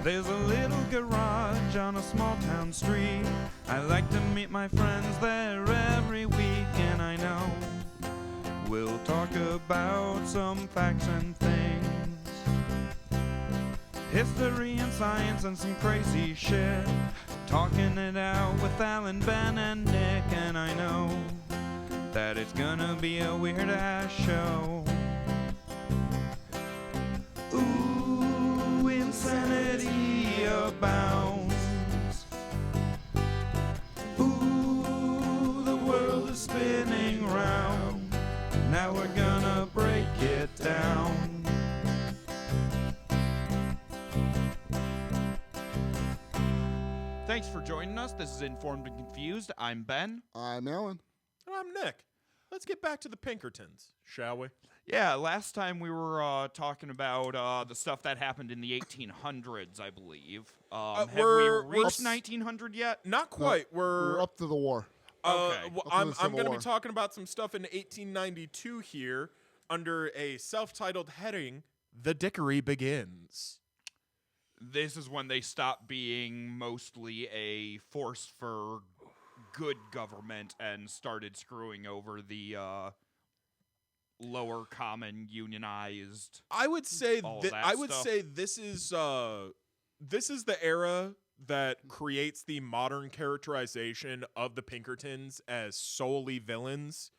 There's a little garage on a small town street. I like to meet my friends there every week, and I know we'll talk about some facts and things, history and science and some crazy shit. Talking it out with Alan, Ben, and Nick, and I know that it's gonna be a weird-ass show. Ooh, insanity abounds. Ooh, the world is spinning round. Now we're gonna break it down. Thanks for joining us. This is Informed and Confused. I'm Ben. I'm Alan. And I'm Nick. Let's get back to the Pinkertons, shall we? Yeah, last time we were talking about the stuff that happened in the 1800s, I believe. Have we reached 1900 yet? Not quite. No, we're up to the war. Okay. I'm going to be talking about some stuff in 1892 here under a self-titled heading, The Dickery Begins. This is when they stopped being mostly a force for good government and started screwing over the lower common unionized. I would say stuff. this is the era that creates the modern characterization of the Pinkertons as solely villains,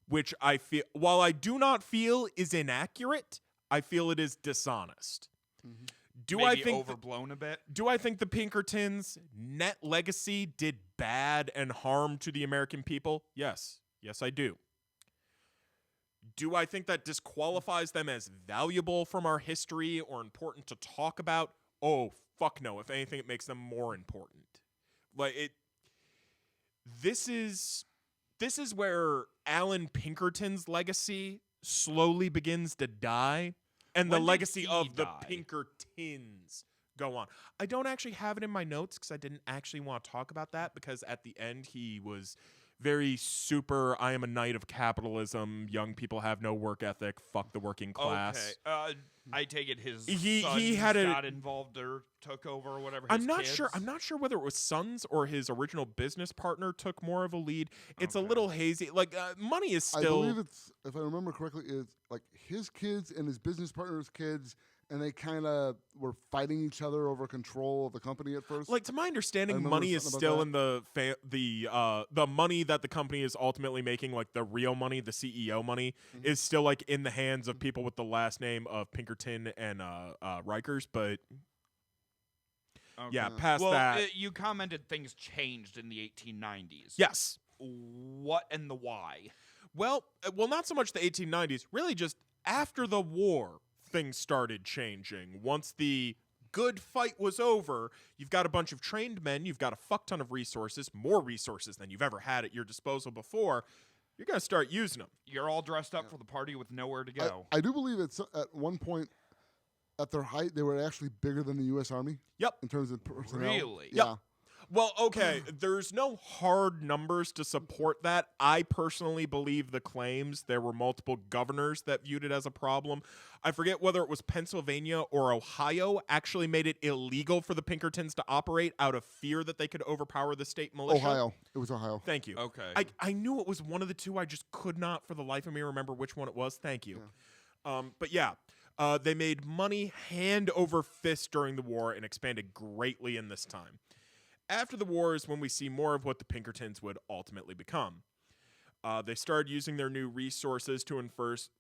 which I feel, while I do not feel is inaccurate, I feel it is dishonest. Mm-hmm. Maybe overblown a bit? Do I think the Pinkertons' net legacy did bad and harm to the American people? Yes. Yes, I do. Do I think that disqualifies them as valuable from our history or important to talk about? Oh, fuck no. If anything, it makes them more important. This is where Alan Pinkerton's legacy slowly begins to die. And the legacy of the Pinkertons go on. I don't actually have it in my notes because I didn't actually want to talk about that, because at the end he was very super, I am a knight of capitalism, young people have no work ethic, fuck the working class. Okay. I take it his he got involved or took over or whatever. I'm not sure whether it was sons or his original business partner took more of a lead. It's a little hazy. Money is still. I believe it's, if I remember correctly, it's like his kids and his business partner's kids, and they kind of were fighting each other over control of the company at first. To my understanding, money is still in the money that the company is ultimately making, like the real money, the CEO money, is still in the hands of people with the last name of Pinkerton and Rikers. But yeah, past that, you commented things changed in the 1890s. Yes. What and the why? Well, not so much the 1890s. Really, just after the war, things started changing. Once the good fight was over, you've got a bunch of trained men, you've got a fuck ton of resources, more resources than you've ever had at your disposal before. You're going to start using them. You're all dressed up for the party with nowhere to go. I do believe it's at one point, at their height, they were actually bigger than the U.S. Army. Yep. In terms of personnel. Really? Yeah. Yep. Well, okay, there's no hard numbers to support that. I personally believe the claims. There were multiple governors that viewed it as a problem. I forget whether it was Pennsylvania or Ohio actually made it illegal for the Pinkertons to operate out of fear that they could overpower the state militia. Ohio. It was Ohio. Thank you. Okay. I knew it was one of the two. I just could not for the life of me remember which one it was. Thank you. Yeah. But yeah, they made money hand over fist during the war and expanded greatly in this time. After the war is when we see more of what the Pinkertons would ultimately become. They started using their new resources to enforce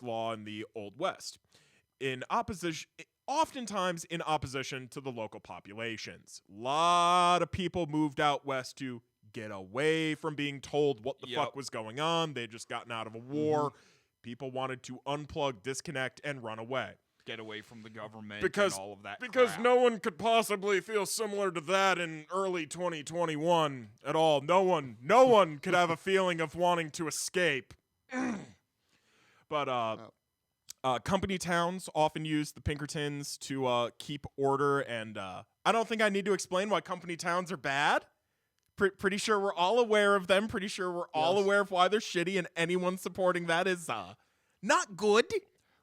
law in the Old West, oftentimes in opposition to the local populations. A lot of people moved out west to get away from being told what the fuck was going on. They'd just gotten out of a war. People wanted to unplug, disconnect, and run away. Get away from the government because, and all of that Because crap. no one could possibly feel similar to that in early 2021 at all. No one could have a feeling of wanting to escape. But company towns often use the Pinkertons to keep order, and I don't think I need to explain why company towns are bad. Pretty sure we're all aware of them. Pretty sure we're all aware of why they're shitty, and anyone supporting that is not good.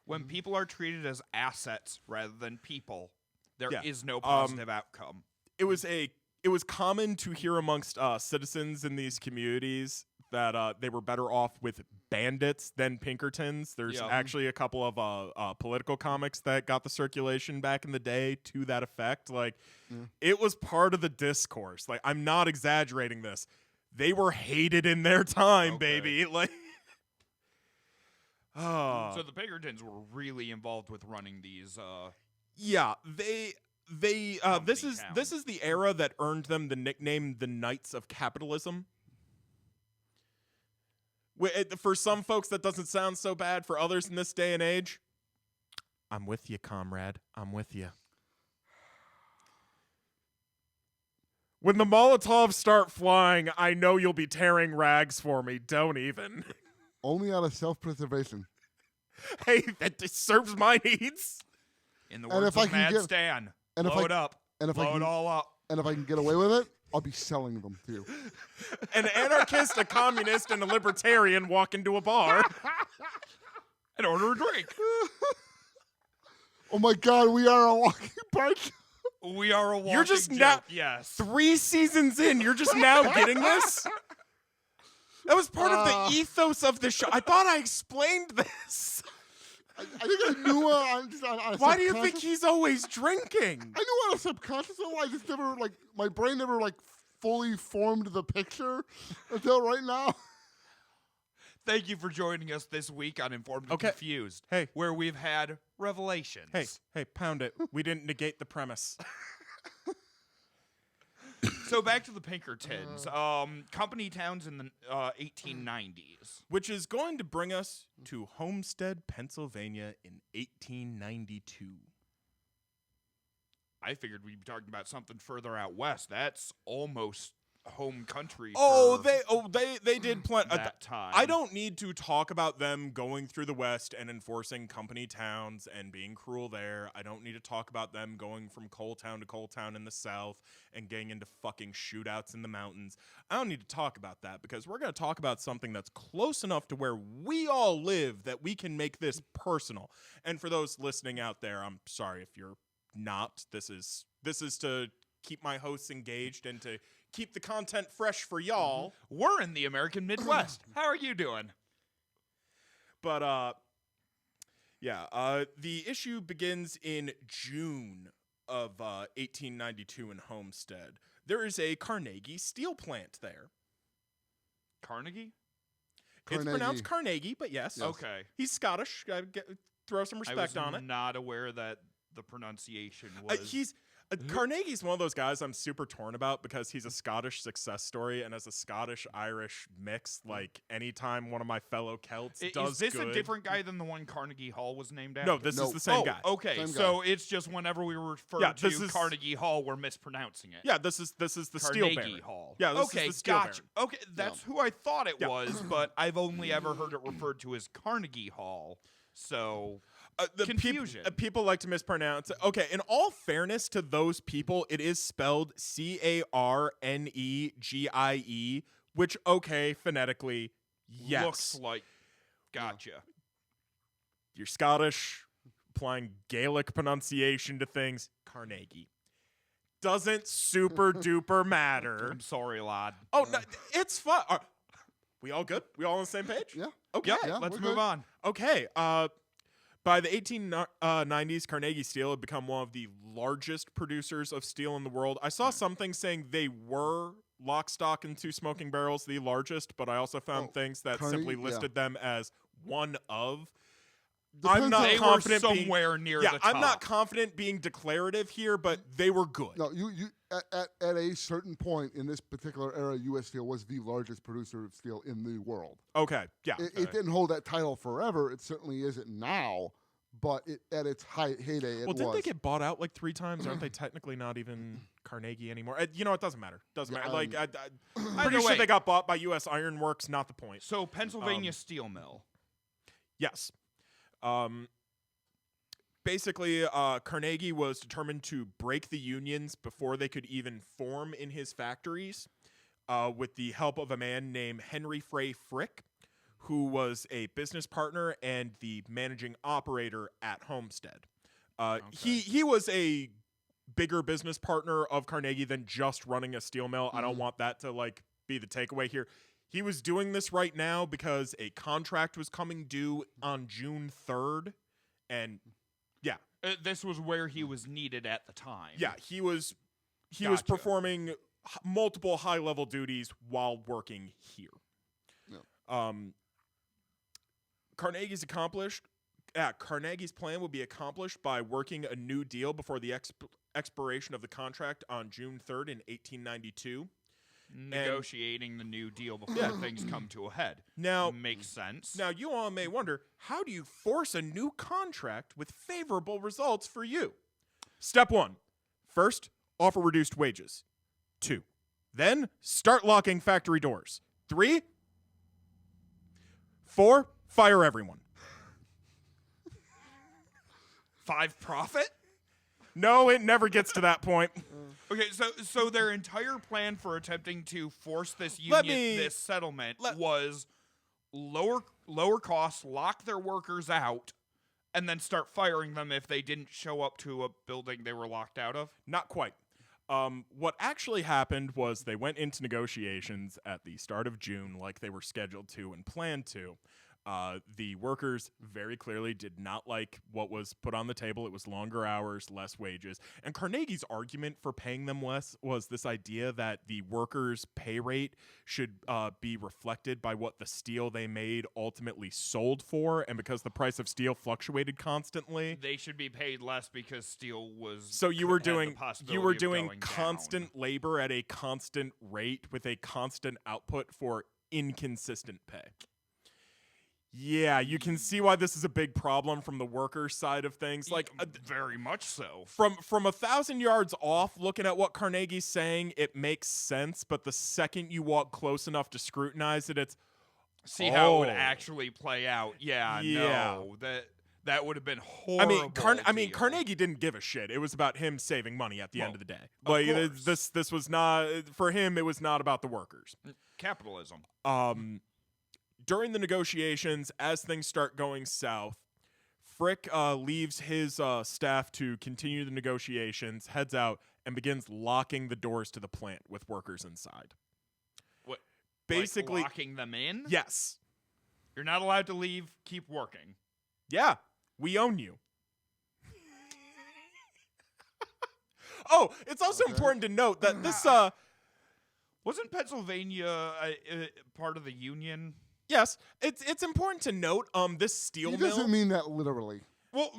When people are treated as assets rather than people, There Yeah. is no positive outcome. It was common to hear amongst citizens in these communities that they were better off with bandits than Pinkertons. There's Yeah. actually a couple of political comics that got the circulation back in the day to that effect. Like, it was part of the discourse. Like, I'm not exaggerating this. They were hated in their time, Okay. baby. Like, So the Pinkertons were really involved with running these. yeah, this Company is the era that earned them the nickname the Knights of Capitalism. For some folks, that doesn't sound so bad. For others in this day and age, I'm with you, comrade. I'm with you. When the Molotovs start flying, I know you'll be tearing rags for me. Don't even. Only out of self-preservation. Hey, that serves my needs. In the And words if I of can Mad get- Stan, and if blow I- it up. and if I blow can- it all up. And if I can get away with it, I'll be selling them to you. An anarchist, a communist, and a libertarian walk into a bar. And order a drink. Oh my God, we are a walking bike. We are a walking You're just joke, now yes. 3 seasons in. You're just now getting this? That was part of the ethos of the show. I thought I explained this. I think I knew on a Why do you think subconscious- he's always drinking? I knew on a subconscious level. I just never my brain never fully formed the picture until right now. Thank you for joining us this week on Informed and Okay. Confused, Hey. where we've had revelations. Hey, pound it. We didn't negate the premise. So back to the Pinkertons. Company towns in the 1890s. Which is going to bring us to Homestead, Pennsylvania in 1892. I figured we'd be talking about something further out west. That's almost home country. Oh, for they did plenty. that time. I don't need to talk about them going through the West and enforcing company towns and being cruel there. I don't need to talk about them going from coal town to coal town in the South and getting into fucking shootouts in the mountains. I don't need to talk about that because we're going to talk about something that's close enough to where we all live that we can make this personal. And for those listening out there, I'm sorry if you're not. This is to keep my hosts engaged and to keep the content fresh for y'all. We're in the American Midwest. How are you doing? But the issue begins in June of 1892 in Homestead. There is a Carnegie steel plant there. Carnegie? It's pronounced Carnegie, but yes. Okay. He's Scottish. Throw some I respect was on it. not aware that the pronunciation was... Carnegie's one of those guys I'm super torn about because he's a Scottish success story, and as a Scottish-Irish mix, like anytime one of my fellow Celts does Is this good, a different guy than the one Carnegie Hall was named after? No, this is the same guy. Okay, Same so it's just whenever we refer Yeah, to this is- Carnegie Hall, we're mispronouncing it. Yeah, this is the steel Carnegie baron. Hall. Yeah, this okay, is the steel gotcha. baron. Okay, that's who I thought it Yeah. was, but I've only ever heard it referred to as Carnegie Hall. So The confusion. people like to mispronounce it. Okay, in all fairness to those people, it is spelled Carnegie, which, okay, phonetically, yes. looks like gotcha. You're Scottish, applying Gaelic pronunciation to things, Carnegie. Doesn't super duper matter. I'm sorry, lad. Oh, no, it's fun. We all good? We all on the same page? Yeah. Okay. Yep, Yeah, let's we're move good. on. Okay. By the 1890s, Carnegie Steel had become one of the largest producers of steel in the world. I saw something saying they were lock, stock, and two smoking barrels, the largest, but I also found things that simply Carnegie, listed them as one of. Depends I'm not on- They were confident being- somewhere near Yeah, the top. I'm not confident being declarative here, but they were good. No, you at a certain point in this particular era, U.S. Steel was the largest producer of steel in the world. Okay, yeah. It didn't hold that title forever. It certainly isn't now, but at its heyday, it Well, didn't was. they get bought out like 3 times? Aren't they technically not even Carnegie anymore? It doesn't matter. Doesn't Yeah, matter. Like, I'm Either pretty sure way. they got bought by U.S. Iron Works. Not the point. So Pennsylvania Steel Mill. Yes. Basically, Carnegie was determined to break the unions before they could even form in his factories with the help of a man named Henry Frey Frick, who was a business partner and the managing operator at Homestead. He was a bigger business partner of Carnegie than just running a steel mill. I don't want that to like be the takeaway here. He was doing this right now because a contract was coming due on June 3rd. And yeah. This was where he was needed at the time. Yeah, he was Gotcha. performing multiple high-level duties while working here. Yeah. Carnegie's plan would be accomplished by working a new deal before the expiration of the contract on June 3rd in 1892. Negotiating the new deal before things come to a head. Now, makes sense. Now, you all may wonder, how do you force a new contract with favorable results for you? Step 1. First, offer reduced wages. 2. Then, start locking factory doors. 3. 4. Fire everyone. 5 profit? No, it never gets to that point. Okay, so their entire plan for attempting to force this union, this settlement, was lower costs, lock their workers out, and then start firing them if they didn't show up to a building they were locked out of? Not quite. What actually happened was they went into negotiations at the start of June like they were scheduled to and planned to. The workers very clearly did not like what was put on the table. It was longer hours, less wages. And Carnegie's argument for paying them less was this idea that the workers' pay rate should be reflected by what the steel they made ultimately sold for. And because the price of steel fluctuated constantly, they should be paid less because steel was. So you were doing going constant down. labor at a constant rate with a constant output for inconsistent pay. Yeah, you can see why this is a big problem from the worker side of things. Like very much so. From 1,000 yards off, looking at what Carnegie's saying, it makes sense. But the second you walk close enough to scrutinize it, it's how it would actually play out. Yeah. No, that would have been horrible. I mean, Carnegie didn't give a shit. It was about him saving money at the end of the day. Like this was not for him. It was not about the workers. Capitalism. During the negotiations, as things start going south, Frick leaves his staff to continue the negotiations, heads out, and begins locking the doors to the plant with workers inside. What? Basically, like locking them in? Yes. You're not allowed to leave. Keep working. Yeah. We own you. Oh, it's also important to note that this... wasn't Pennsylvania part of the Union? Yes, it's important to note this steel mill. He doesn't mean that literally. Well,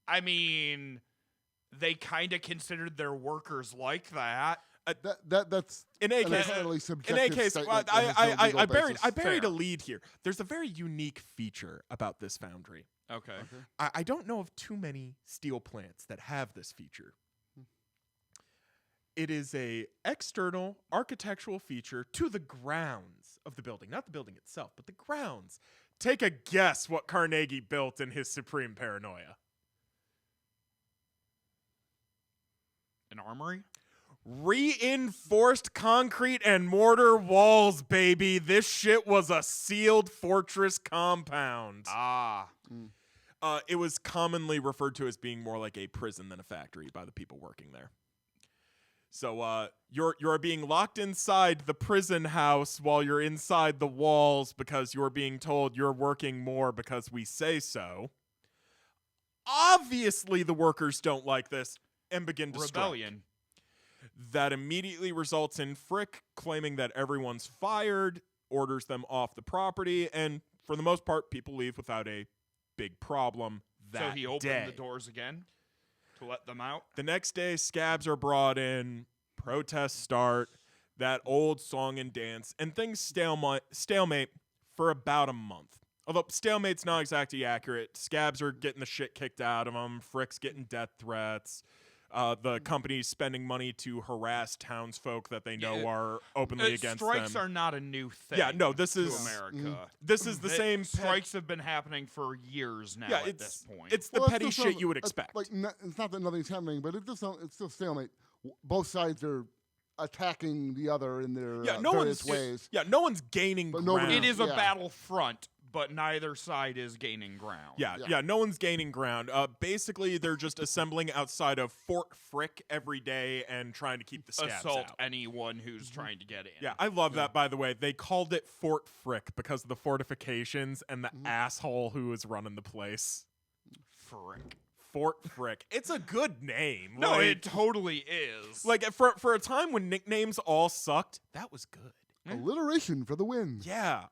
I mean, they kind of considered their workers like that. That's in a case. In a case, I buried a lead here. There's a very unique feature about this foundry. Okay. I don't know of too many steel plants that have this feature. It is a external architectural feature to the grounds of the building. Not the building itself, but the grounds. Take a guess what Carnegie built in his supreme paranoia. An armory? Reinforced concrete and mortar walls, baby. This shit was a sealed fortress compound. It was commonly referred to as being more like a prison than a factory by the people working there. So you're being locked inside the prison house while you're inside the walls because you're being told you're working more because we say so. Obviously, the workers don't like this and begin to rebellion. Strike. That immediately results in Frick claiming that everyone's fired, orders them off the property, and for the most part, people leave without a big problem that day. So he opened the doors again? To let them out? The next day, scabs are brought in, protests start, that old song and dance, and things stalemate for about a month. Although stalemate's not exactly accurate. Scabs are getting the shit kicked out of them. Frick's getting death threats. The company's spending money to harass townsfolk that they know are openly against them. Strikes are not a new thing. Yeah, no, this is America. This is the same. Strikes have been happening for years now. Yeah, at this point, it's the petty shit you would expect. It's not that nothing's happening, but it's still stalemate. Both sides are attacking the other in their various ways. No one's gaining ground. it is a battlefront, but neither side is gaining ground. Yeah, no one's gaining ground. Basically, they're just assembling outside of Fort Frick every day and trying to keep the scabs Assault out. anyone who's trying to get in. Yeah, I love that, by the way. They called it Fort Frick because of the fortifications and the asshole who was running the place. Frick. Fort Frick. It's a good name. No, like, it totally is. Like, for a time when nicknames all sucked, that was good. Alliteration for the win. Yeah.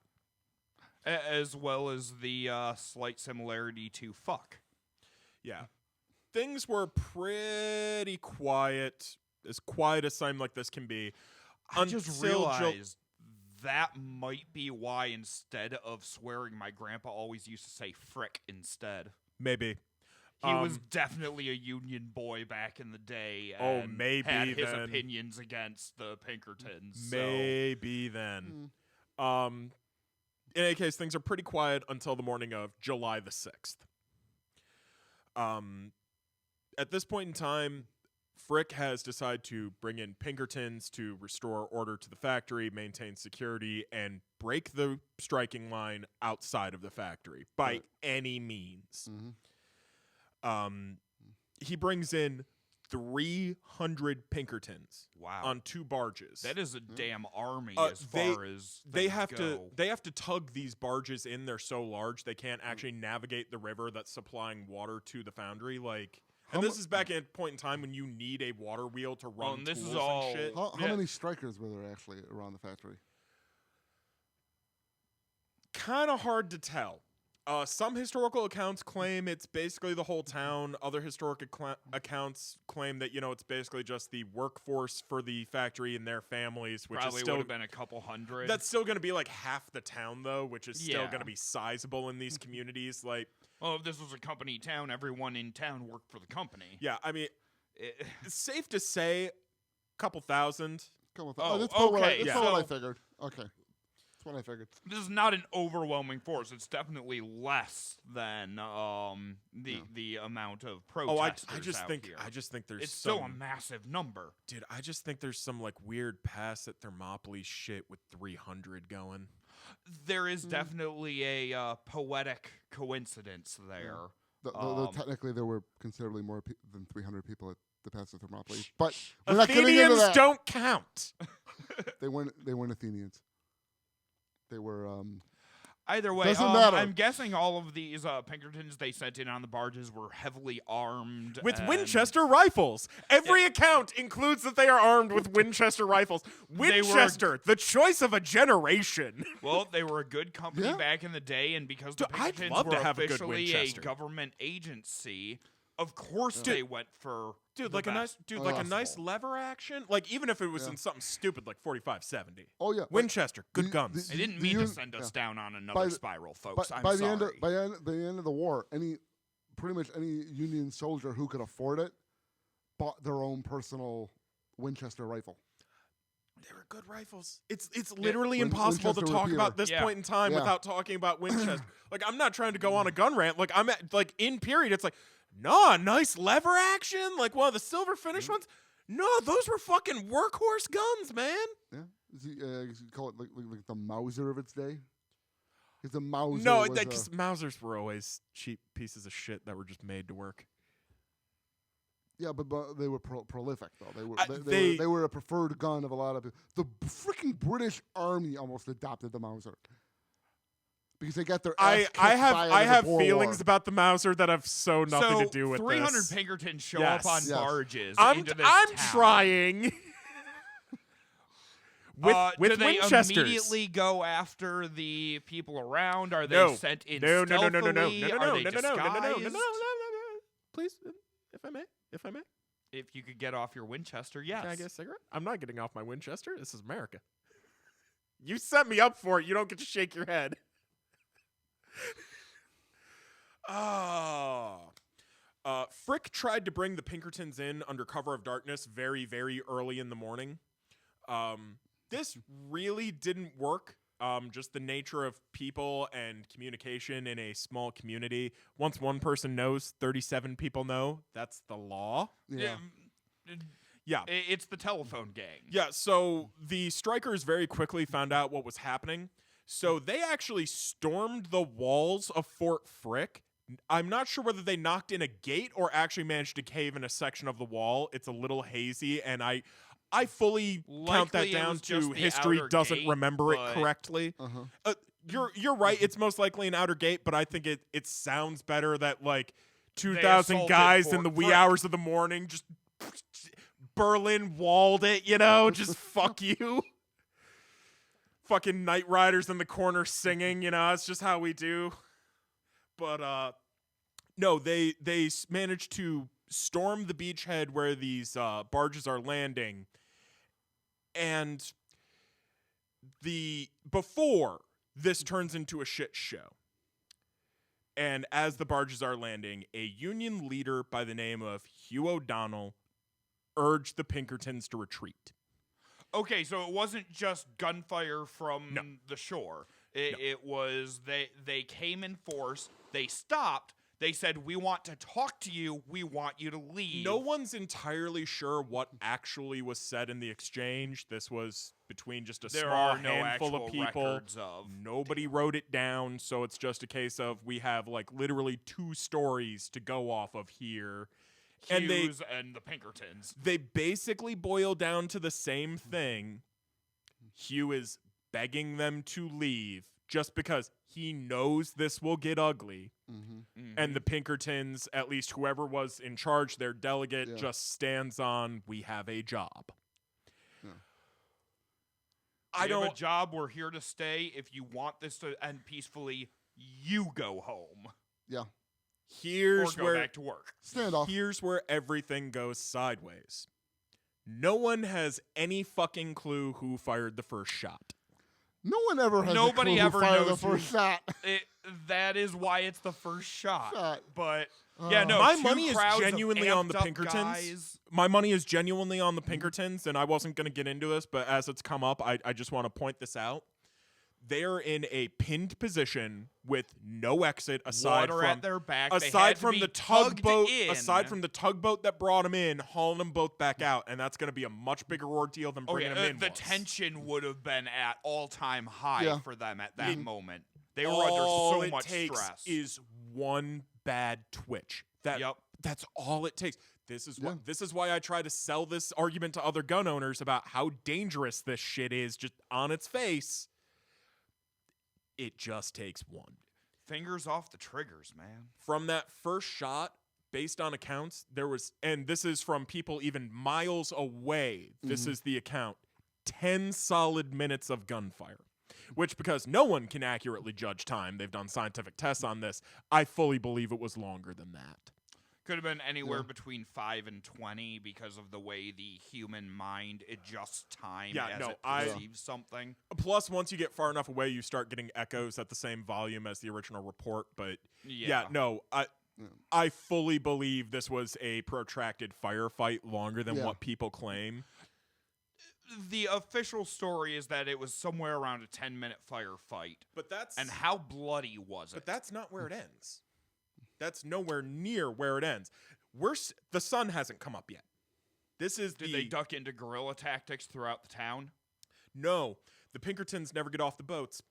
As well as the slight similarity to fuck. Yeah. Things were pretty quiet as time like this can be. I just realized that might be why instead of swearing, my grandpa always used to say frick instead. Maybe. He was definitely a Union boy back in the day. And maybe had his then. opinions against the Pinkertons. Maybe then. In any case, things are pretty quiet until the morning of July the 6th. At this point in time, Frick has decided to bring in Pinkertons to restore order to the factory, maintain security, and break the striking line outside of the factory by any means. He brings in 300 Pinkertons on 2 barges. That is a damn army as far as they have go. to tug these barges in. They're so large they can't actually navigate the river that's supplying water to the foundry. And this is back at a point in time when you need a water wheel to run this tools is all, and shit. How many strikers were there actually around the factory? Kind of hard to tell. Some historical accounts claim it's basically the whole town. Other historic accounts claim that, it's basically just the workforce for the factory and their families, which probably is still would have been a couple hundred. That's still going to be like half the town, though, which is still going to be sizable in these communities. Well, if this was a company town, everyone in town worked for the company. Yeah, I mean, it's safe to say a couple thousand. That's okay. what I figured. Okay. That's what I figured. This is not an overwhelming force. It's definitely less than the amount of protesters I just out think here. I just think there's still a massive number. Dude, I just think there's some weird pass at Thermopylae shit with 300 going. There is definitely a poetic coincidence there. Though technically there were considerably more than 300 people at the Pass of Thermopylae. But we're not getting into Athenians that. don't count. They weren't Athenians. They were Either way, doesn't matter. I'm guessing all of these Pinkertons they sent in on the barges were heavily armed with and Winchester rifles. Every account includes that they are armed with Winchester rifles. Winchester, the choice of a generation. Well, they were a good company back in the day, and because the I'd Pinkertons love were to have a good officially a Winchester. government agency, of course they went for Dude, the best a nice lever action. Even if it was in something stupid like 45-70. Oh yeah, Winchester, good guns. They didn't mean to send us down on another spiral, folks. I'm sorry. By the end of the war, pretty much any Union soldier who could afford it bought their own personal Winchester rifle. They were good rifles. It's literally impossible to Winchester talk repeater. about this point in time without talking about Winchester. I'm not trying to go on a gun rant. I'm at in period. It's no, nice lever action, one of the silver finish ones. No, those were fucking workhorse guns, man. Yeah, you call it like the Mauser of its day. Because the Mauser. No, because Mausers were always cheap pieces of shit that were just made to work. Yeah, but they were prolific though. They were a preferred gun of a lot of people. The freaking British Army almost adopted the Mauser because they got their ass kicked I have Boer feelings War. about the Mauser that have nothing to do with 300 this. Pinkertons show up on barges. I'm into this I'm town. trying. with do they Winchesters. immediately go after the people around? Are they No. sent in No. stealthily? Are they disguised? Please, if I may. If you could get off your Winchester, yes. Can I get a cigarette? I'm not getting off my Winchester. This is America. You set me up for it. You don't get to shake your head. Frick tried to bring the Pinkertons in under cover of darkness very, very early in the morning. This really didn't work. Just the nature of people and communication in a small community. Once one person knows, 37 people know. That's the law. Yeah. Yeah. It's the telephone gang. Yeah, so the strikers very quickly found out what was happening. So they actually stormed the walls of Fort Frick. I'm not sure whether they knocked in a gate or actually managed to cave in a section of the wall. It's a little hazy, and I fully count that down to history doesn't remember it correctly. You're right. It's most likely an outer gate, but I think it sounds better that like 2,000 guys in the wee hours of the morning just Berlin walled it, you know, just fuck you. Fucking Knight Riders in the corner singing, you know, that's just how we do. But no, they managed to storm the beachhead where these barges are landing, and before this turns into a shit show. And as the barges are landing, a Union leader by the name of Hugh O'Donnell urged the Pinkertons to retreat. Okay, so it wasn't just gunfire from the shore. It was they came in force. They stopped. They said, "We want to talk to you. We want you to leave." No one's entirely sure what actually was said in the exchange. This was between just a small handful of people. Nobody wrote it down, so it's just a case of we have like literally 2 stories to go off of here. Hughes and the Pinkertons. They basically boil down to the same thing. Hugh is begging them to leave just because he knows this will get ugly. And the Pinkertons, at least whoever was in charge, their delegate, just stands on, we have a job. We have a job. We're here to stay. If you want this to end peacefully, you go home. Yeah. Or go back to work. Standoff. Here's where everything goes sideways. No one has any fucking clue who fired the first shot. No one ever has Nobody a clue ever who fired knows the first shot. That is why it's the first shot. But my money is genuinely on the Pinkertons. Guys. My money is genuinely on the Pinkertons, and I wasn't going to get into this, but as it's come up, I just want to point this out. They're in a pinned position with no exit aside Water from at their back. aside from the tugboat. Aside from the tugboat that brought them in, hauling them both back out, and that's going to be a much bigger ordeal than bringing them in. The tension would have been at all-time high for them at that moment. They were all under so much takes stress. Is one bad twitch. That's all it takes. This is why I try to sell this argument to other gun owners about how dangerous this shit is just on its face. It just takes one. Fingers off the triggers, man. From that first shot, based on accounts, there was, and this is from people even miles away, this is the account, 10 solid minutes of gunfire. Which, because no one can accurately judge time, they've done scientific tests on this, I fully believe it was longer than that. Could have been anywhere between 5 and 20 because of the way the human mind adjusts time as it perceives something. Plus, once you get far enough away, you start getting echoes at the same volume as the original report. But I fully believe this was a protracted firefight longer than what people claim. The official story is that it was somewhere around a 10-minute firefight. And how bloody was it? But that's not where it ends. That's nowhere near where it ends. The sun hasn't come up yet. Did they duck into guerrilla tactics throughout the town? No. The Pinkertons never get off the boats.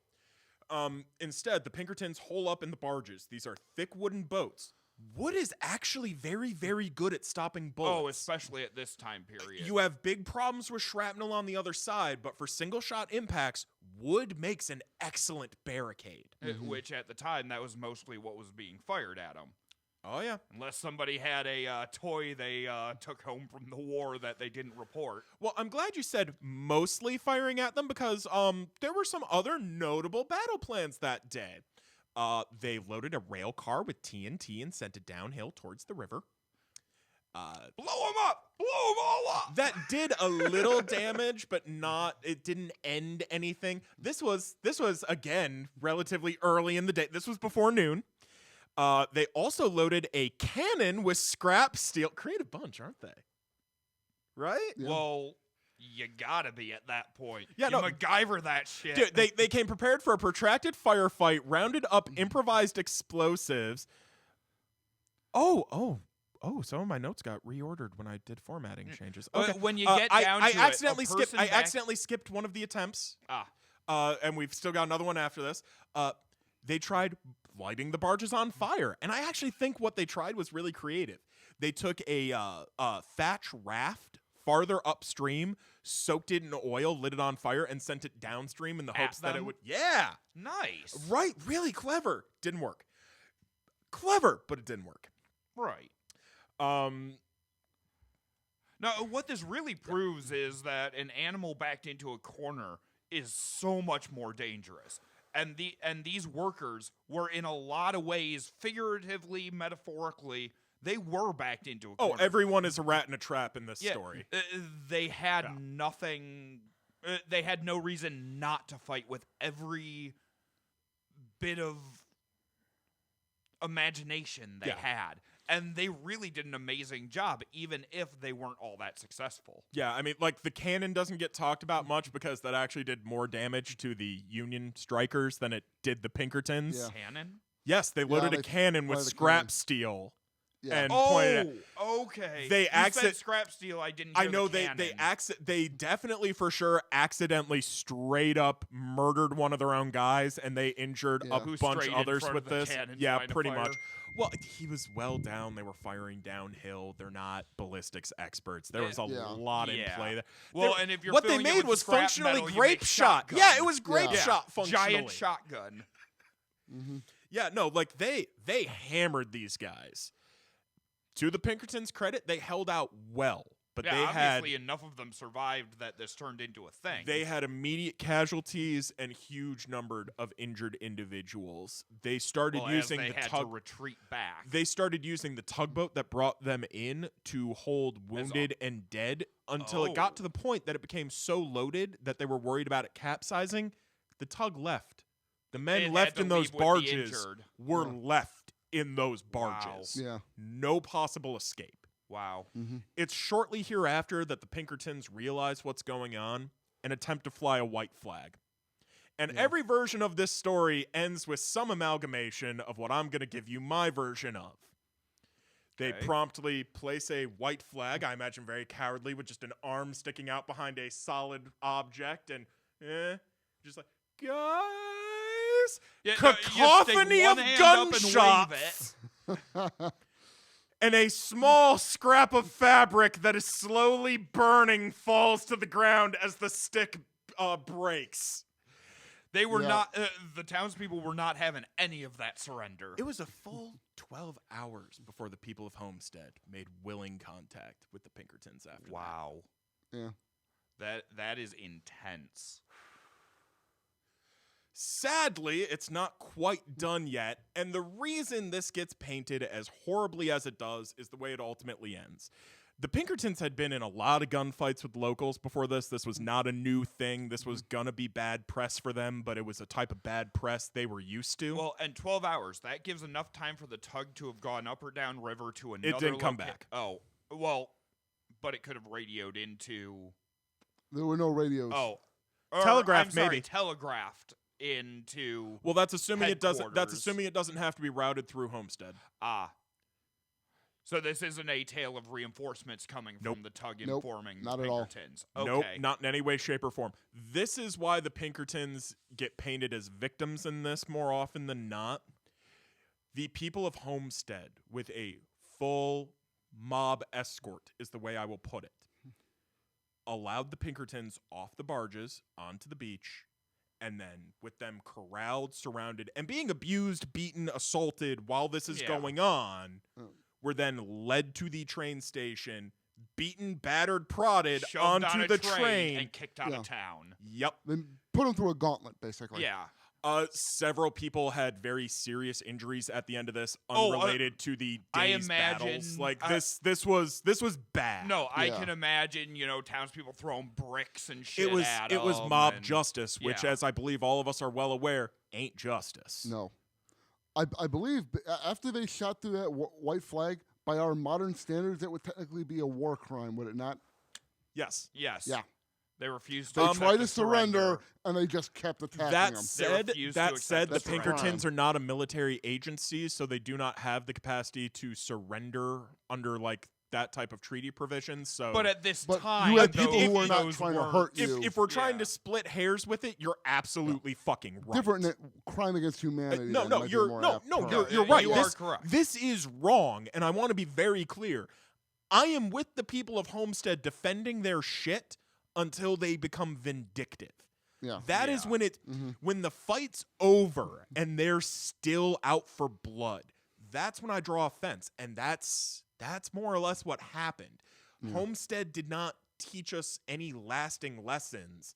Instead, the Pinkertons hole up in the barges. These are thick wooden boats. Wood is actually very, very good at stopping bullets. Oh, especially at this time period. You have big problems with shrapnel on the other side, but for single-shot impacts, wood makes an excellent barricade. Which, at the time, that was mostly what was being fired at them. Oh, yeah. Unless somebody had a toy they took home from the war that they didn't report. Well, I'm glad you said mostly firing at them because there were some other notable battle plans that day. They loaded a rail car with TNT and sent it downhill towards the river. Blow them up! Blow them all up! That did a little damage, but it didn't end anything. This was again relatively early in the day. This was before noon. They also loaded a cannon with scrap steel. Creative bunch, aren't they? Right? Yeah. Well, you gotta be at that point. Yeah, you MacGyver that shit. Dude, they came prepared for a protracted firefight, rounded up improvised explosives. Oh, some of my notes got reordered when I did formatting changes. Okay. When you get down to I accidentally skipped one of the attempts. and we've still got another one after this. They tried lighting the barges on fire, and I actually think what they tried was really creative. They took a thatch raft farther upstream, soaked it in oil, lit it on fire, and sent it downstream in the hopes that it would. Yeah, nice. Right, really clever. Didn't work. Clever, but it didn't work. Right. Now, what this really proves is that an animal backed into a corner is so much more dangerous. And these workers were in a lot of ways, figuratively, metaphorically, they were backed into a corner. Oh, everyone is a rat in a trap in this story. They had nothing. They had no reason not to fight with every bit of imagination they had. And they really did an amazing job, even if they weren't all that successful. Yeah, I mean, like, the cannon doesn't get talked about much because that actually did more damage to the Union strikers than it did the Pinkertons. Yeah. Cannon? Yes, they loaded a cannon with scrap steel. Yeah. And pointed at, okay. They said scrap steel. I didn't. Hear I know the they definitely for sure accidentally straight up murdered one of their own guys, and they injured a bunch of others with this. Yeah, pretty much. Well, he was well down. They were firing downhill. They're not ballistics experts. There was a lot in play there. Well, and if you're what they made was functionally grape shot. Yeah, it was grape shot functionally. Giant shotgun. Mm-hmm. Yeah, no, like they hammered these guys. To the Pinkertons' credit, they held out well, but they had obviously enough of them survived that this turned into a thing. They had immediate casualties and huge number of injured individuals. They started using they had to retreat back. They started using the tugboat that brought them in to hold wounded and dead until it got to the point that it became so loaded that they were worried about it capsizing. The tug left. The men left in those barges were left in those barges. Wow. Yeah. No possible escape. Wow. Mm-hmm. It's shortly hereafter that the Pinkertons realize what's going on and attempt to fly a white flag. And every version of this story ends with some amalgamation of what I'm going to give you my version of. They promptly place a white flag, I imagine very cowardly, with just an arm sticking out behind a solid object, and just like, guys, cacophony of gunshots, and a small scrap of fabric that is slowly burning falls to the ground as the stick breaks. They were not, the townspeople were not having any of that surrender. It was a full 12 hours before the people of Homestead made willing contact with the Pinkertons after that. Wow. Yeah. That is intense. Sadly, it's not quite done yet, and the reason this gets painted as horribly as it does is the way it ultimately ends. The Pinkertons had been in a lot of gunfights with locals before this. This was not a new thing. This was gonna be bad press for them, but it was a type of bad press they were used to. Well, and 12 hours, that gives enough time for the tug to have gone up or down river to another It didn't come back. Oh, well, but it could have radioed into... There were no radios. Oh. Telegraphed, maybe. Telegraphed into... Well, that's assuming it doesn't. That's headquarters. assuming it doesn't have to be routed through Homestead. So this isn't a tale of reinforcements coming from the tug informing not the at all. Pinkertons. Okay. Nope, not in any way, shape, or form. This is why the Pinkertons get painted as victims in this more often than not. The people of Homestead, with a full mob escort, is the way I will put it, allowed the Pinkertons off the barges onto the beach, and then with them corralled, surrounded, and being abused, beaten, assaulted while this is going on, were then led to the train station, beaten, battered, prodded Shoved onto on the a train, and kicked out of town. Yep. Then put them through a gauntlet, basically. Yeah. Several people had very serious injuries at the end of this, unrelated to the day's battles. Like this was bad. No, I can imagine, townspeople throwing bricks and shit at It was them mob and- justice, which, as I believe all of us are well aware, ain't justice. No. I believe after they shot through that white flag, by our modern standards, it would technically be a war crime, would it not? Yes. Yes. Yeah. They refused to They accept tried the to surrender, and they just kept attacking That them. said, refused to accept the the surrender. Pinkertons are not a military agency, so they do not have the capacity to surrender under that type of treaty provision. So, But at this But time, you had people who were not those trying to weren't- hurt you. if we're trying Yeah. to split hairs with it, you're absolutely fucking right. Different crime against humanity. No, then no, might be you're more no, apt no, term. you're right. You are This, correct. this is wrong, and I want to be very clear. I am with the people of Homestead defending their shit until they become vindictive. Yeah. That is Yeah. when when the fight's over and they're still out for blood. That's when I draw offense, and that's more or less what happened. Homestead did not teach us any lasting lessons,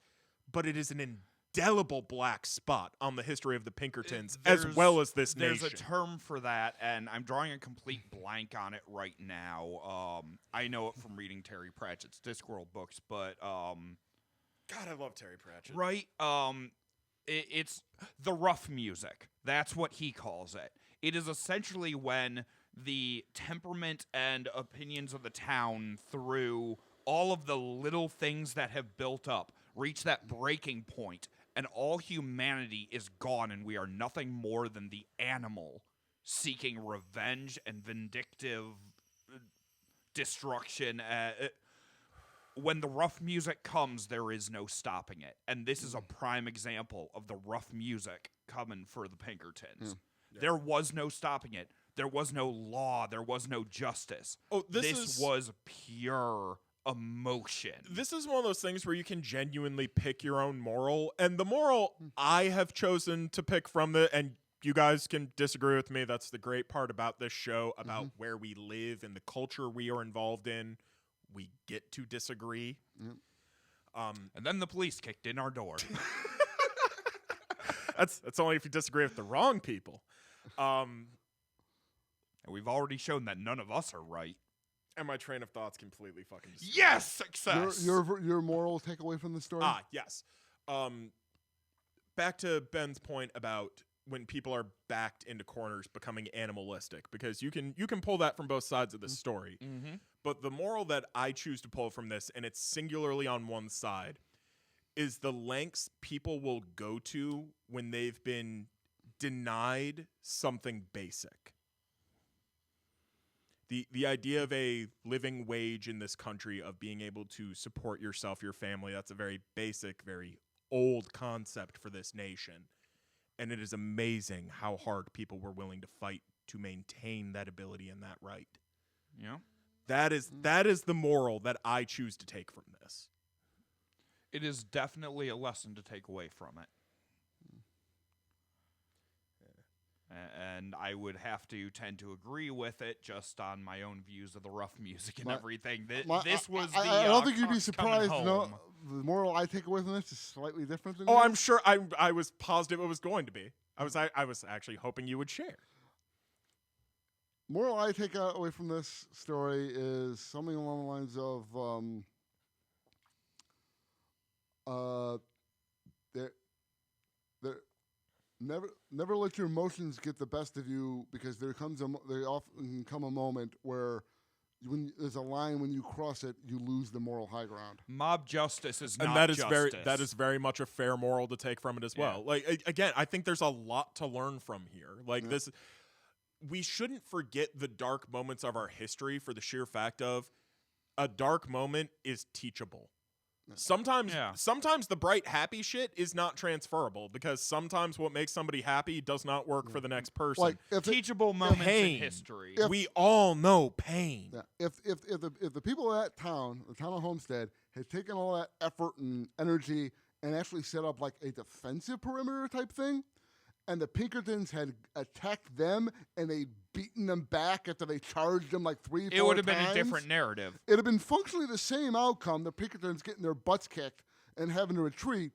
but it is an indelible black spot on the history of the Pinkertons as well as this There's nation. a term for that, and I'm drawing a complete blank on it right now. I know it from reading Terry Pratchett's Discworld books, but God, I love Terry Pratchett. right, it's the rough music. That's what he calls it. It is essentially when the temperament and opinions of the town, through all of the little things that have built up, reach that breaking point, and all humanity is gone, and we are nothing more than the animal seeking revenge and vindictive destruction. When the rough music comes, there is no stopping it. And this is a prime example of the rough music coming for the Pinkertons. Yeah. There was no stopping it. There was no law. There was no justice. Oh, This was pure emotion. This is one of those things where you can genuinely pick your own moral, and the moral I have chosen to pick from and you guys can disagree with me. That's the great part about this show, about where we live and the culture we are involved in. We get to disagree. And then the police kicked in our door. That's only if you disagree with the wrong people. And we've already shown that none of us are right. And my train of thought's completely fucking destroyed. Yes, success. Your moral takeaway from the story? Yes. Back to Ben's point about when people are backed into corners becoming animalistic, because you can pull that from both sides of the story. Mm-hmm. But the moral that I choose to pull from this, and it's singularly on one side, is the lengths people will go to when they've been denied something basic. The idea of a living wage in this country, of being able to support yourself, your family, that's a very basic, very old concept for this nation. And it is amazing how hard people were willing to fight to maintain that ability and that right. Yeah. That is the moral that I choose to take from this. It is definitely a lesson to take away from it. And I would have to tend to agree with it, just on my own views of the rough music and everything. This was the I don't think you'd be Cox surprised. coming No, home. the moral I take away from this is slightly different than Oh, yours. I'm sure. I was positive it was going to be. I was actually hoping you would share. Moral I take away from this story is something along the lines of never let your emotions get the best of you, because there often come a moment where when there's a line, when you cross it, you lose the moral high ground. Mob justice is not And that is justice. that is very much a fair moral to take from it as well. Yeah. Like again, I think there's a lot to learn from here. Like this, we shouldn't forget the dark moments of our history for the sheer fact of a dark moment is teachable. Sometimes the bright, happy shit is not transferable, because sometimes what makes somebody happy does not work for the next person. Like teachable moments pain. in history. We all know pain. Yeah. If the people of that town, the town of Homestead, had taken all that effort and energy and actually set up like a defensive perimeter type thing, and the Pinkertons had attacked them and they'd beaten them back after they charged them like 3-4 times, it would have been a different narrative. It'd have been functionally the same outcome. The Pinkertons getting their butts kicked and having to retreat,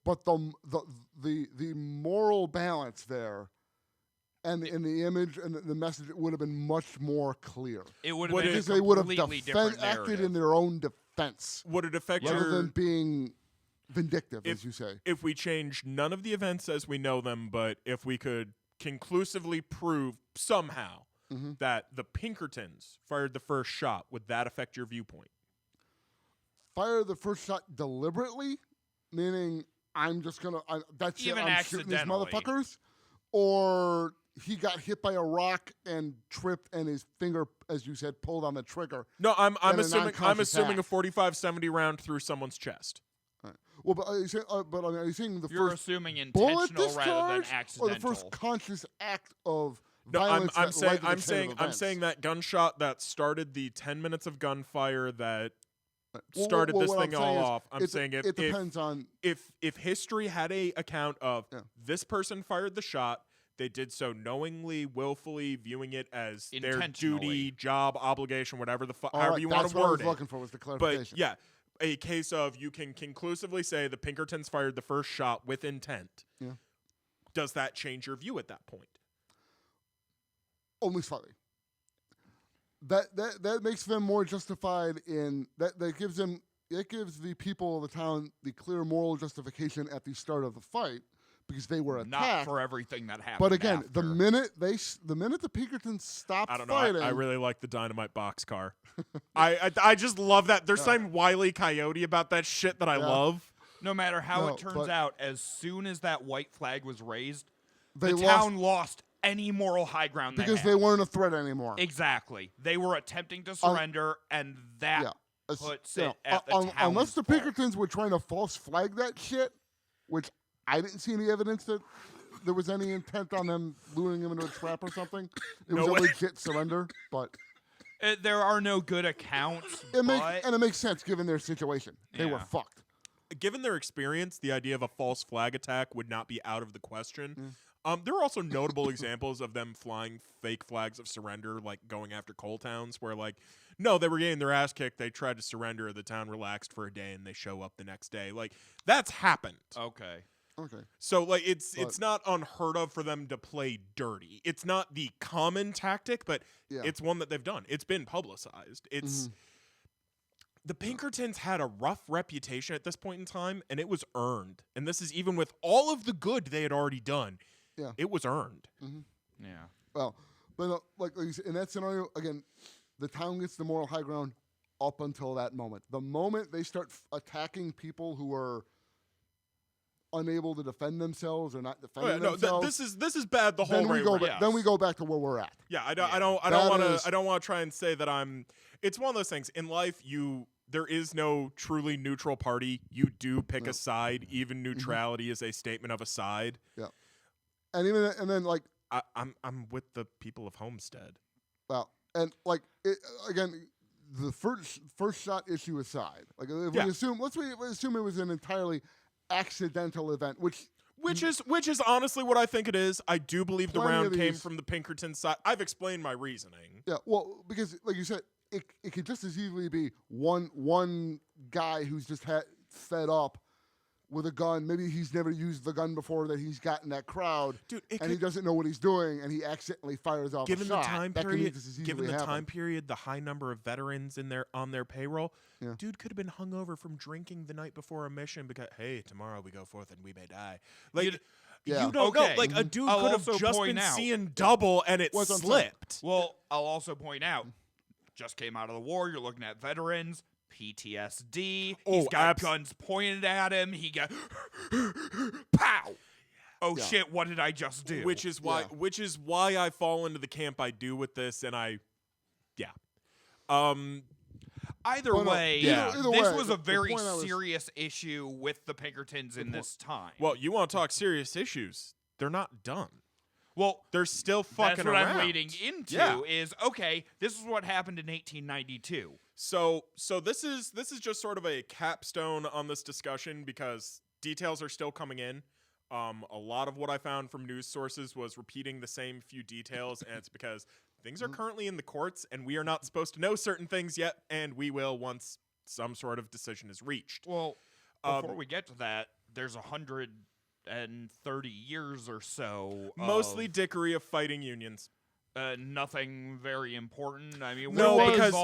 but the moral balance there, and the image and the message would have been much more clear. It would have been because a they would have completely different acted narrative. in their own defense Would it affect rather your than being vindictive, as you say. if we change none of the events as we know them, but if we could conclusively prove somehow that the Pinkertons fired the first shot, would that affect your viewpoint? Fire the first shot deliberately, meaning I'm just gonna that's Even it, I'm shooting these accidentally. motherfuckers, or he got hit by a rock and tripped, and his finger, as you said, pulled on the trigger. No, I'm assuming act. a 45-70 round through someone's chest. Right. Well, but are you saying the You're first assuming bullet intentional rather than discharge, accidental. or the first conscious act of No, violence? I'm saying that gunshot that started the 10 minutes of gunfire that started this thing all off. I'm saying it depends on if history had a account of this person fired the shot, they did so knowingly, willfully, viewing it as their duty, job, obligation, whatever however you want to word it. That's what I was looking for, was the clarification. But yeah, a case of you can conclusively say the Pinkertons fired the first shot with intent. Yeah. Does that change your view at that point? Only slightly. That makes them more justified in that gives the people of the town the clear moral justification at the start of the fight, because they were attacked. Not for everything that happened. But again, after. the minute the Pinkertons stopped fighting, I really like the dynamite boxcar. I just love that. There's some Wile E. Coyote about that shit that I love. No matter how it turns out, as soon as that white flag was raised, the town lost any moral high ground because they weren't a threat anymore. Exactly. They were attempting to surrender, and that puts it at the town's unless the fault. Pinkertons were trying to false flag that shit, which I didn't see any evidence that there was any intent on them luring him into a trap or something. It was a legit surrender, but there are no good accounts. it makes sense given their situation. They were fucked. Given their experience, the idea of a false flag attack would not be out of the question. There are also notable examples of them flying fake flags of surrender, like going after coal towns, where no, they were getting their ass kicked, they tried to surrender, the town relaxed for a day, and they show up the next day. That's happened. Okay. So it's not unheard of for them to play dirty. It's not the common tactic, but it's one that they've done. It's been publicized. It's the Pinkertons had a rough reputation at this point in time, and it was earned. And this is even with all of the good they had already done. Yeah, it was earned. Yeah. Well, but like you said, in that scenario, again, the town gets the moral high ground up until that moment. The moment they start attacking people who are unable to defend themselves or not defending themselves, this is bad the whole way. Then we go back to where we're at. Yeah, I don't want to try and say that I'm. It's one of those things in life. There is no truly neutral party. You do pick a side. Even neutrality is a statement of a side. Yeah, and then I'm with the people of Homestead. Well, and again, the first shot issue aside, if we assume let's assume it was an entirely accidental event, which is honestly what I think it is. I do believe the round came from the Pinkerton side. I've explained my reasoning. Yeah, well, because like you said, it could just as easily be one guy who's just fed up with a gun. Maybe he's never used the gun before that he's got in that crowd, he doesn't know what he's doing, and he accidentally fires off a shot. Given the time period, the high number of veterans on their payroll, dude could have been hungover from drinking the night before a mission because, hey, tomorrow we go forth and we may die. You don't know. A dude could have just been seeing double and it slipped. Well, I'll also point out, just came out of the war, you're looking at veterans, PTSD, he's got guns pointed at him, he got pow! Oh shit, what did I just do? Which is why I fall into the camp I do with this, and Either way, this was a very serious issue with the Pinkertons in this time. Well, you want to talk serious issues? They're not done. Well, they're still fucking around. That's what I'm leading into is, okay, this is what happened in 1892. So this is just sort of a capstone on this discussion because details are still coming in. A lot of what I found from news sources was repeating the same few details, and it's because things are currently in the courts, and we are not supposed to know certain things yet, and we will once some sort of decision is reached. Well, before we get to that, there's 130 years or so. Mostly dickery of fighting unions. Nothing very important. I mean, because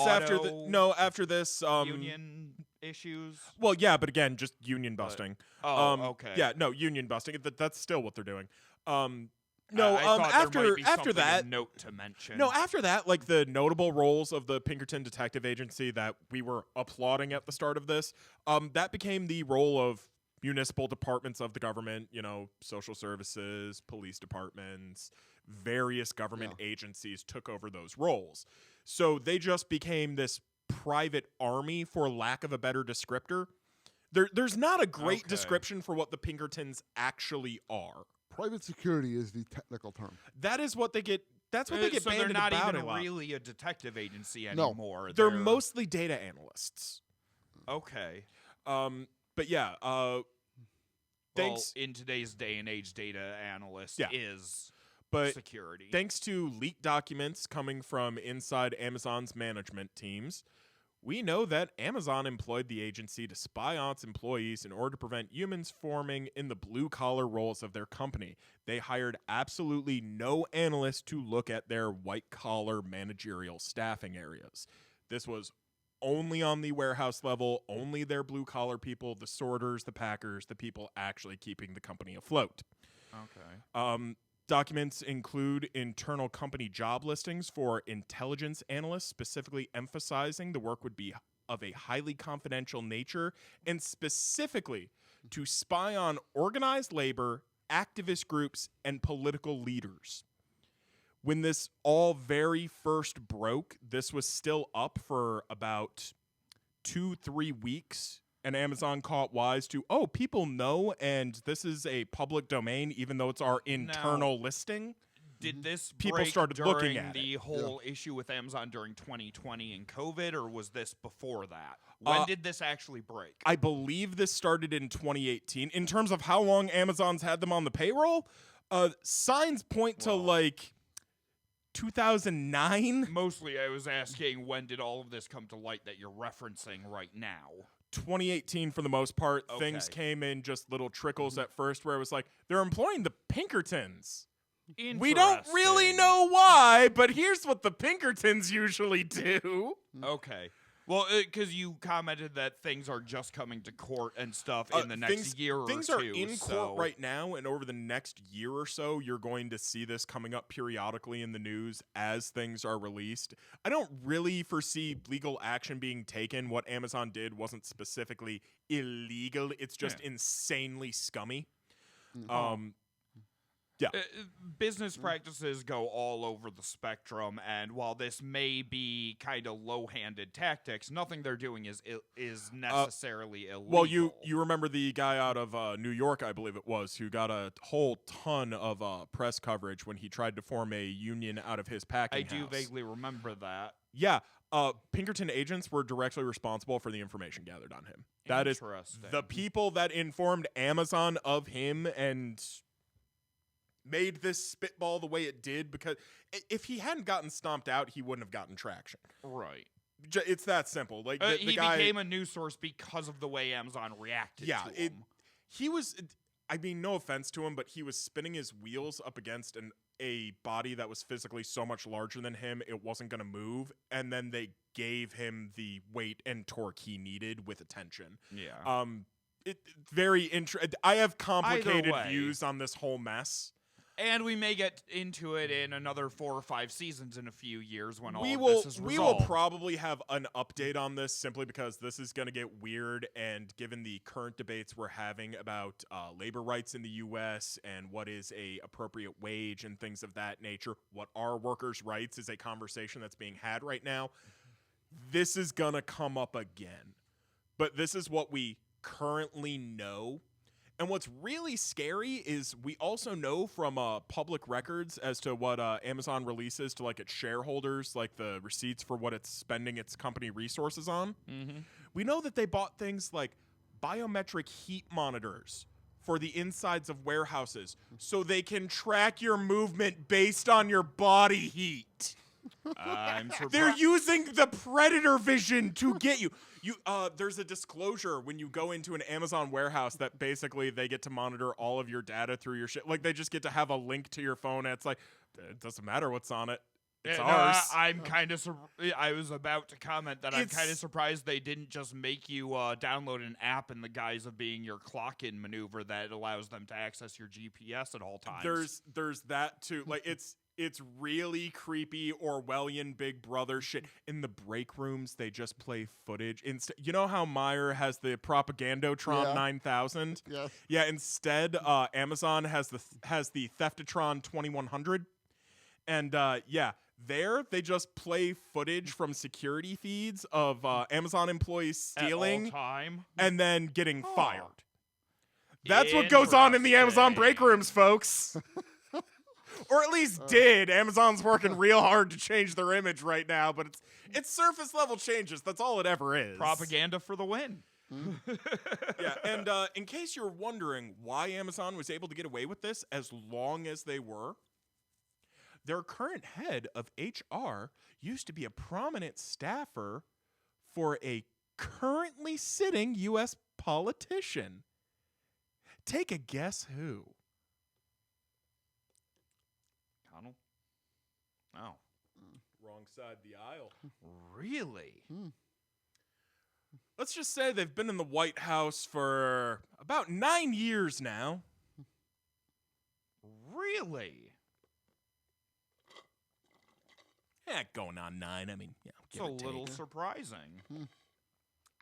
after this union issues. Well, yeah, but again, just union busting. Okay. Yeah, no, union busting. That's still what they're doing. After that, note to mention. No, after that, the notable roles of the Pinkerton Detective Agency that we were applauding at the start of this, that became the role of municipal departments of the government, social services, police departments, various government agencies took over those roles. So they just became this private army, for lack of a better descriptor. There's not a great description for what the Pinkertons actually are. Private security is the technical term. That is what they get. That's what they get so banded they're not about even a lot. really a detective agency anymore. No, they're mostly data analysts. Okay. But yeah, thanks. Well, in today's day and age, data analyst is security. Thanks to leaked documents coming from inside Amazon's management teams, we know that Amazon employed the agency to spy on its employees in order to prevent humans forming in the blue-collar roles of their company. They hired absolutely no analysts to look at their white-collar managerial staffing areas. This was only on the warehouse level, only their blue-collar people, the sorters, the packers, the people actually keeping the company afloat. Okay. Documents include internal company job listings for intelligence analysts, specifically emphasizing the work would be of a highly confidential nature and specifically to spy on organized labor, activist groups, and political leaders. When this all very first broke, this was still up for about 2-3 weeks. And Amazon caught wise to, people know, and this is a public domain, even though it's our internal listing. Did this people break started during looking at the it. whole issue with Amazon during 2020 and COVID, or was this before that? When did this actually break? I believe this started in 2018. In terms of how long Amazon's had them on the payroll, signs point to 2009. Mostly, I was asking, when did all of this come to light that you're referencing right now? 2018 for the most part. Things came in just little trickles at first where it was like, they're employing the Pinkertons. We don't really know why, but here's what the Pinkertons usually do. Okay. Well, because you commented that things are just coming to court and stuff in the next year or two. Things are in court right now, and over the next year or so, you're going to see this coming up periodically in the news as things are released. I don't really foresee legal action being taken. What Amazon did wasn't specifically illegal. It's just insanely scummy. Yeah. Business practices go all over the spectrum, and while this may be kind of low-handed tactics, nothing they're doing is necessarily illegal. Well, you remember the guy out of New York, I believe it was, who got a whole ton of press coverage when he tried to form a union out of his packing house. I do vaguely remember that. Yeah. Pinkerton agents were directly responsible for the information gathered on him. That is the people that informed Amazon of him and made this spitball the way it did, because if he hadn't gotten stomped out, he wouldn't have gotten traction. Right. It's that simple. Like he became a news source because of the way Amazon reacted to him. He was, I mean, no offense to him, but he was spinning his wheels up against a body that was physically so much larger than him, it wasn't going to move, and then they gave him the weight and torque he needed with attention. Yeah. I have complicated views on this whole mess. And we may get into it in another 4 or 5 seasons in a few years when all of this is resolved. We will probably have an update on this simply because this is going to get weird, and given the current debates we're having about labor rights in the U.S. and what is a appropriate wage and things of that nature, what are workers' rights is a conversation that's being had right now. This is going to come up again. But this is what we currently know. And what's really scary is we also know from public records as to what Amazon releases to its shareholders, like the receipts for what it's spending its company resources on. Mm-hmm. We know that they bought things like biometric heat monitors for the insides of warehouses so they can track your movement based on your body heat. I'm surprised. They're using the predator vision to get you. There's a disclosure when you go into an Amazon warehouse that basically they get to monitor all of your data through your shit. Like, they just get to have a link to your phone, and it's like, it doesn't matter what's on it. It's ours. I'm kind of. I was about to comment that I'm kind of surprised they didn't just make you download an app in the guise of being your clock-in maneuver that allows them to access your GPS at all times. There's that too. Like, It's really creepy Orwellian Big Brother shit. In the break rooms, they just play footage. You know how Meyer has the Propagandotron 9000? Yes. Yeah, instead, Amazon has the Theftatron 2100. And there they just play footage from security feeds of Amazon employees stealing at all time and then getting fired. That's what goes on in the Amazon break rooms, folks. Or at least did. Amazon's working real hard to change their image right now, but it's surface level changes. That's all it ever is. Propaganda for the win. Yeah, and in case you're wondering why Amazon was able to get away with this as long as they were, their current head of HR used to be a prominent staffer for a currently sitting U.S. politician. Take a guess who? Connell? Oh. Wrong side of the aisle. Really? Let's just say they've been in the White House for about 9 years now. Really? Going on 9. I mean, yeah. It's a little surprising.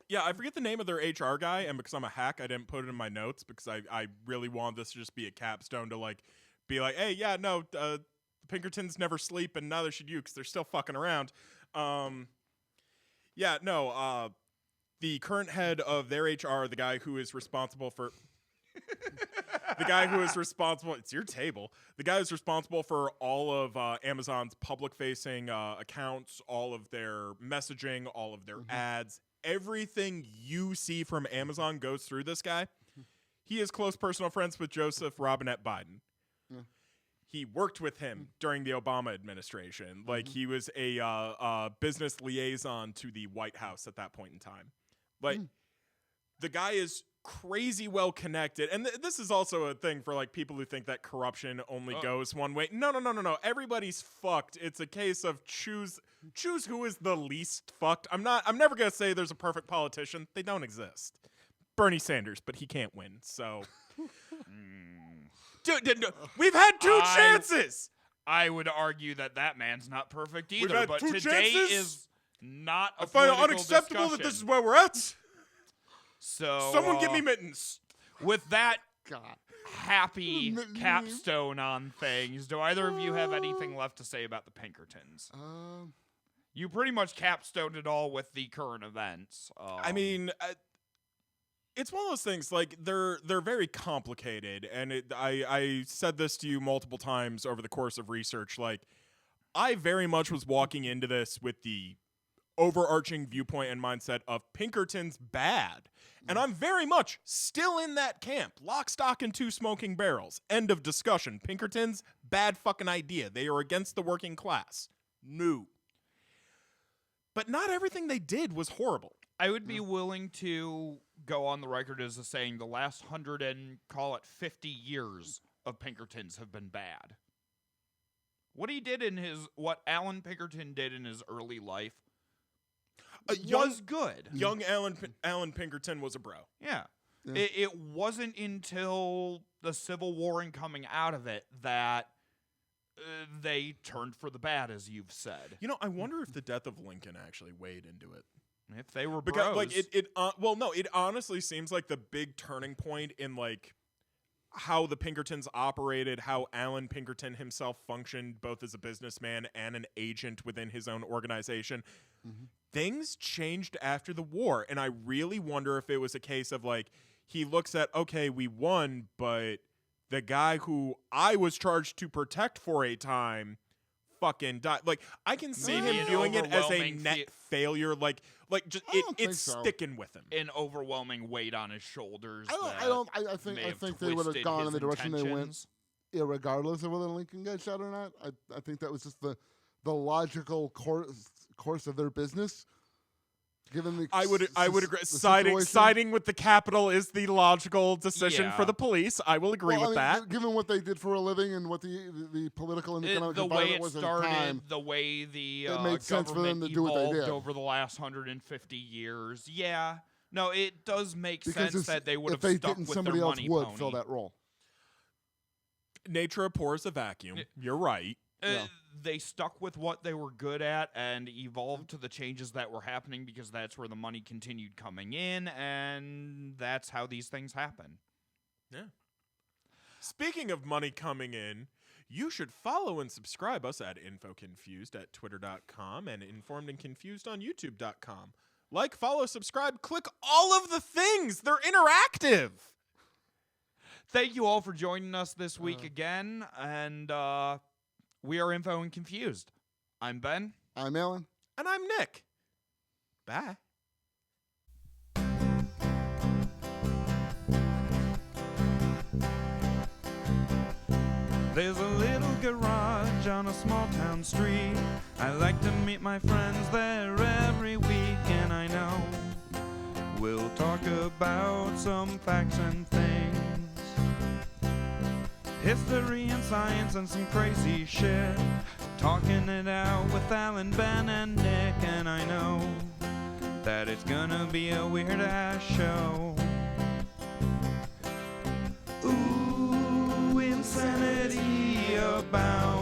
Yeah, I forget the name of their HR guy, and because I'm a hack, I didn't put it in my notes because I really wanted this to just be a capstone to be like, hey, yeah, no, the Pinkertons never sleep, and neither should you because they're still fucking around. The current head of their HR, the guy who is responsible for... It's your table. The guy who's responsible for all of Amazon's public-facing accounts, all of their messaging, all of their ads, everything you see from Amazon goes through this guy. He is close personal friends with Joseph Robinette Biden. He worked with him during the Obama administration. Like, he was a business liaison to the White House at that point in time. Like, the guy is crazy well connected, and this is also a thing for people who think that corruption only goes one way. No. Everybody's fucked. It's a case of choose who is the least fucked. I'm never gonna say there's a perfect politician. They don't exist. Bernie Sanders, but he can't win. So, dude, we've had 2 chances. I would argue that man's not perfect We've either. had But 2 today chances? is not a I find it political unacceptable discussion. that this is where we're at. So Someone give me mittens. with that God. happy capstone on things, do either of you have anything left to say about the Pinkertons? You pretty much capstoned it all with the current events. I mean, it's one of those things. They're very complicated, and I said this to you multiple times over the course of research. I very much was walking into this with the overarching viewpoint and mindset of Pinkerton's bad. And I'm very much still in that camp. Lock, stock, and 2 smoking barrels. End of discussion. Pinkerton's bad fucking idea. They are against the working class. No. But not everything they did was horrible. I would be willing to go on the record as saying the last 100 and call it 50 years of Pinkertons have been bad. What Alan Pinkerton did in his early life was good. Young Alan Pinkerton was a bro. Yeah. It wasn't until the Civil War and coming out of it that they turned for the bad, as you've said. I wonder if the death of Lincoln actually weighed into it. If they were because bros. it honestly seems like the big turning point in how the Pinkertons operated, how Alan Pinkerton himself functioned both as a businessman and an agent within his own organization. Things changed after the war, and I really wonder if it was a case of he looks at, okay, we won, but the guy who I was charged to protect for a time fucking died. I can see him viewing it as a net failure. It's sticking with him. An overwhelming weight on his shoulders. I think they would have gone in the direction they went, irregardless of whether Lincoln got shot or not. I think that was just the logical course of their business. Given the I would agree. Siding with the Capitol is the logical decision for the police. I will agree with that. Given what they did for a living and what the political and economic environment was at the time, the way the it made sense for them to do what they did over the last 150 years. Yeah, no, it does make sense that they would have stuck with somebody their else money would pony. fill that role. Nature abhors a vacuum. You're right. They stuck with what they were good at and evolved to the changes that were happening because that's where the money continued coming in, and that's how these things happen. Yeah. Speaking of money coming in, you should follow and subscribe us at InfoConfused at Twitter.com and Informed and Confused on YouTube.com. Like, follow, subscribe, click all of the things. They're interactive. Thank you all for joining us this week again, and we are Info and Confused. I'm Ben. I'm Alan. And I'm Nick. Bye. There's a little garage on a small town street. I like to meet my friends there every week, and I know we'll talk about some facts and things, history and science and some crazy shit. Talking it out with Alan, Ben, and Nick, and I know that it's gonna be a weird-ass show. Ooh, insanity abound.